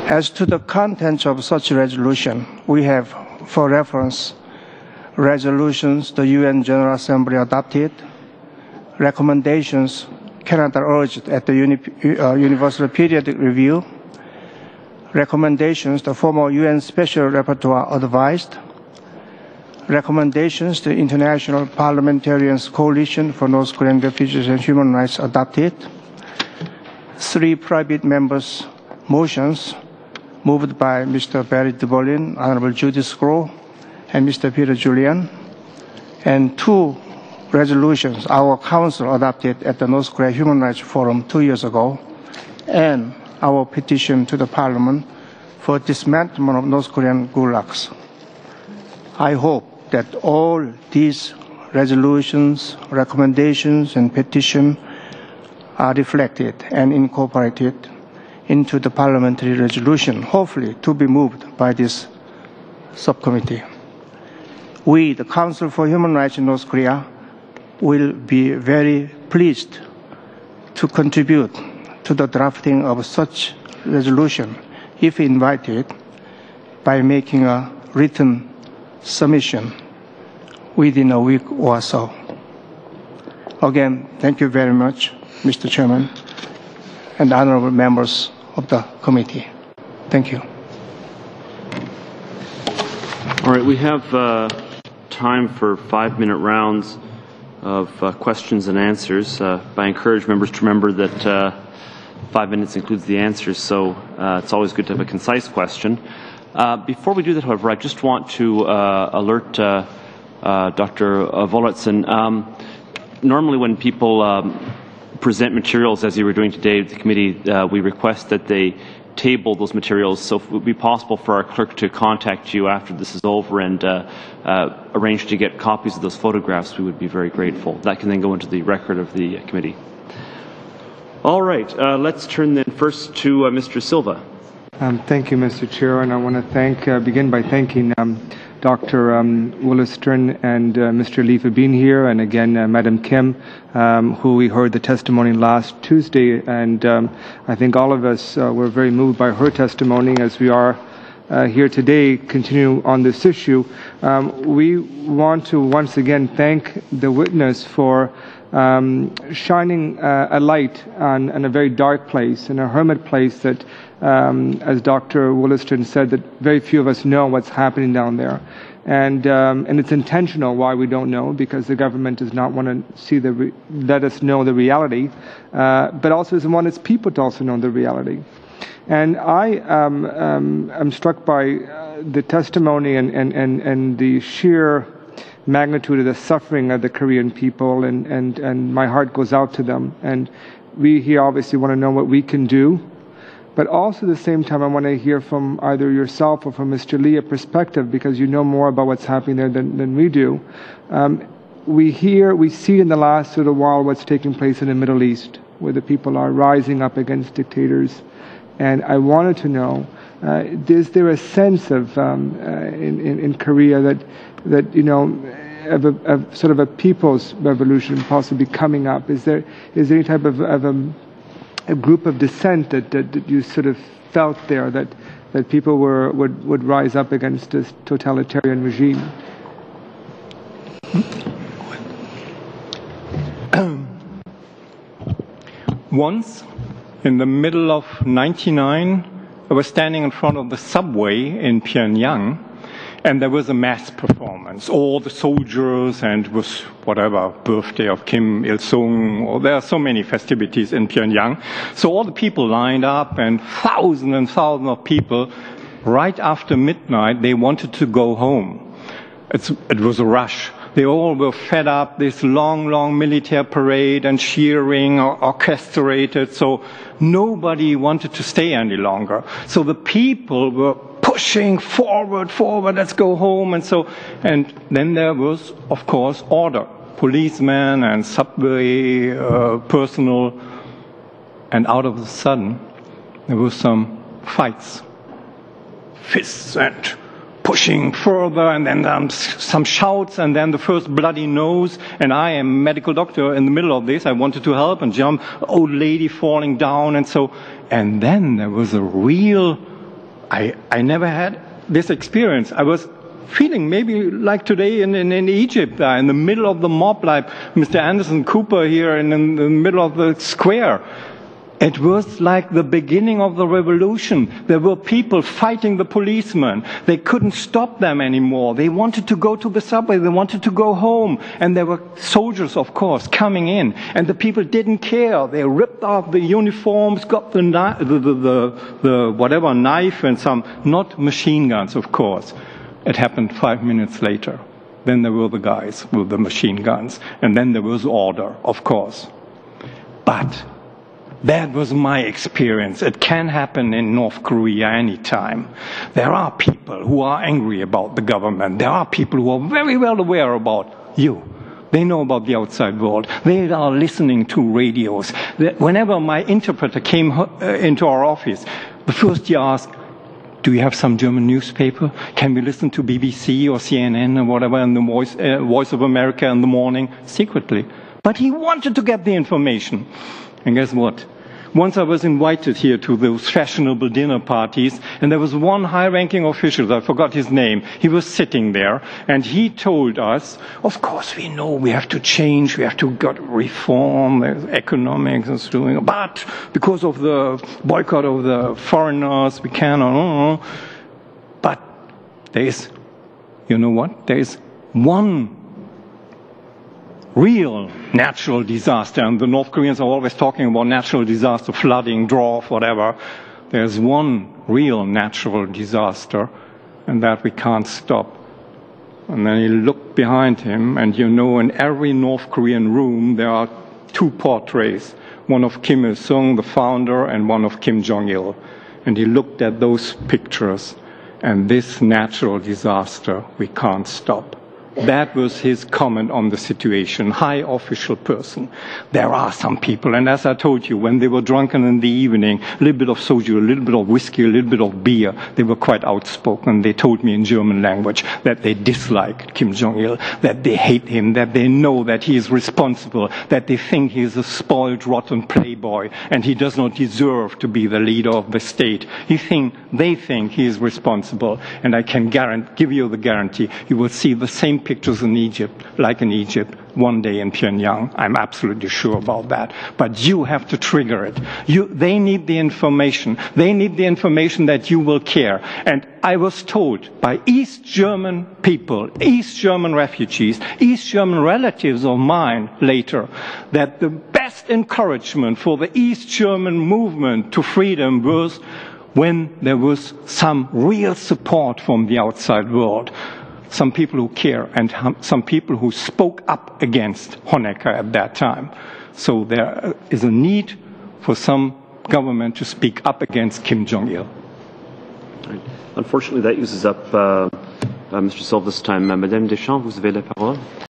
As to the contents of such resolution, we have, for reference, resolutions the UN General Assembly adopted, recommendations Canada urged at the Universal Periodic Review, recommendations the former UN Special Rapporteur advised, recommendations the International Parliamentarians Coalition for North Korean Refugees and Human Rights adopted, 3 private members' motions moved by Mr. Barry DeBerlin, Honorable Judy Scrow, and Mr. Peter Julian, and 2 resolutions our Council adopted at the North Korea Human Rights Forum 2 years ago, and our petition to the Parliament for dismantlement of North Korean gulags. I hope that all these resolutions, recommendations, and petitions are reflected and incorporated into the parliamentary resolution, hopefully to be moved by this subcommittee. We, the Council for Human Rights in North Korea, will be very pleased to contribute to the drafting of such resolution, if invited, by making a written submission within a week or so. Again, thank you very much, Mr. Chairman, and honorable members of the committee. Thank you. All right, we have time for 5-minute rounds of questions and answers. I encourage members to remember that 5 minutes includes the answers, so it's always good to have a concise question. Before we do that, however, I just want to alert Dr. Volotson. Normally when people present materials, as you were doing today to the committee, we request that they table those materials, so if it would be possible for our clerk to contact you after this is over and arrange to get copies of those photographs, we would be very grateful. That can then go into the record of the committee. All right, let's turn then first to Mr. Silva. Thank you, Mr. Chair, and I want to begin by thanking Dr. Wollaston and Mr. Lee for being here, and again Madam Kim, who we heard the testimony last Tuesday, and I think all of us were very moved by her testimony, as we are here today continue on this issue. We want to once again thank the witness for shining a light on a very dark place, in a hermit place that, as Dr. Wollaston said, that very few of us know what's happening down there. And it's intentional why we don't know, because the government does not want to see let us know the reality, but also doesn't want its people to also know the reality. And I am struck by the testimony and the sheer magnitude of the suffering of the Korean people, and my heart goes out to them. And we here obviously want to know what we can do, but also at the same time I want to hear from either yourself or from Mr. Lee a perspective, because you know more about what's happening there than we do. We see in the last little while what's taking place in the Middle East, where the people are rising up against dictators. And I wanted to know, is there a sense of in Korea that you know, of sort of a people's revolution possibly coming up? Is there any type of a group of dissent that you sort of felt there, that people would rise up against this totalitarian regime? Once, in the middle of '99, I was standing in front of the subway in Pyongyang, and there was a mass performance. All the soldiers, and it was whatever, birthday of Kim Il-sung, or there are so many festivities in Pyongyang. So all the people lined up, and thousands of people. Right after midnight, they wanted to go home. It was a rush. They all were fed up, this long military parade and cheering, orchestrated, so nobody wanted to stay any longer. So the people were pushing forward, let's go home, and then there was, of course, order. Policemen and subway personnel, and out of the sudden, there was some fights. Fists and pushing further, and then some shouts, and then the first bloody nose, and I am a medical doctor in the middle of this. I wanted to help and jump, old lady falling down, and then there was a real I never had this experience. I was feeling maybe like today in Egypt, in the middle of the mob, like Mr. Anderson Cooper here in the middle of the square. It was like the beginning of the revolution. There were people fighting the policemen. They couldn't stop them anymore. They wanted to go to the subway. They wanted to go home. And there were soldiers, of course, coming in. And the people didn't care. They ripped off the uniforms, got the whatever knife and some, not machine guns, of course. It happened 5 minutes later. Then there were the guys with the machine guns. And then there was order, of course. But that was my experience. It can happen in North Korea anytime. There are people who are angry about the government. There are people who are very well aware about you. They know about the outside world. They are listening to radios. Whenever my interpreter came into our office, the first he asked, do you have some German newspaper? Can we listen to BBC or CNN or whatever in the Voice of America in the morning? Secretly. But he wanted to get the information. And guess what? Once I was invited here to those fashionable dinner parties, and there was one high-ranking official, I forgot his name, he was sitting there, and he told us, of course we know we have to change, we have to reform economics and so on, but because of the boycott of the foreigners, we cannot. But there is, you know what, there is one real natural disaster, and the North Koreans are always talking about natural disaster, flooding, drought, whatever. There's one real natural disaster, and that we can't stop. And then he looked behind him, and you know, in every North Korean room there are two portraits, one of Kim Il-sung, the founder, and one of Kim Jong-il. And he looked at those pictures, and this natural disaster we can't stop. That was his comment on the situation, high official person. There are some people, and as I told you, when they were drunken in the evening, a little bit of soju, a little bit of whiskey, a little bit of beer, they were quite outspoken. They told me in German language that they dislike Kim Jong-il, that they hate him, that they know that he is responsible, that they think he is a spoiled, rotten playboy, and he does not deserve to be the leader of the state. They think he is responsible, and I can give you the guarantee, you will see the same pictures in Egypt, like in Egypt, one day in Pyongyang. I'm absolutely sure about that. But you have to trigger it. They need the information. They need the information that you will care. And I was told by East German people, East German refugees, East German relatives of mine later, that the best encouragement for the East German movement to freedom was when there was some real support from the outside world. Some people who care, and some people who spoke up against Honecker at that time. So there is a need for some government to speak up against Kim Jong-il. Right. Unfortunately, that uses up Mr. Silva's time. Madame Deschamps, vous avez la parole.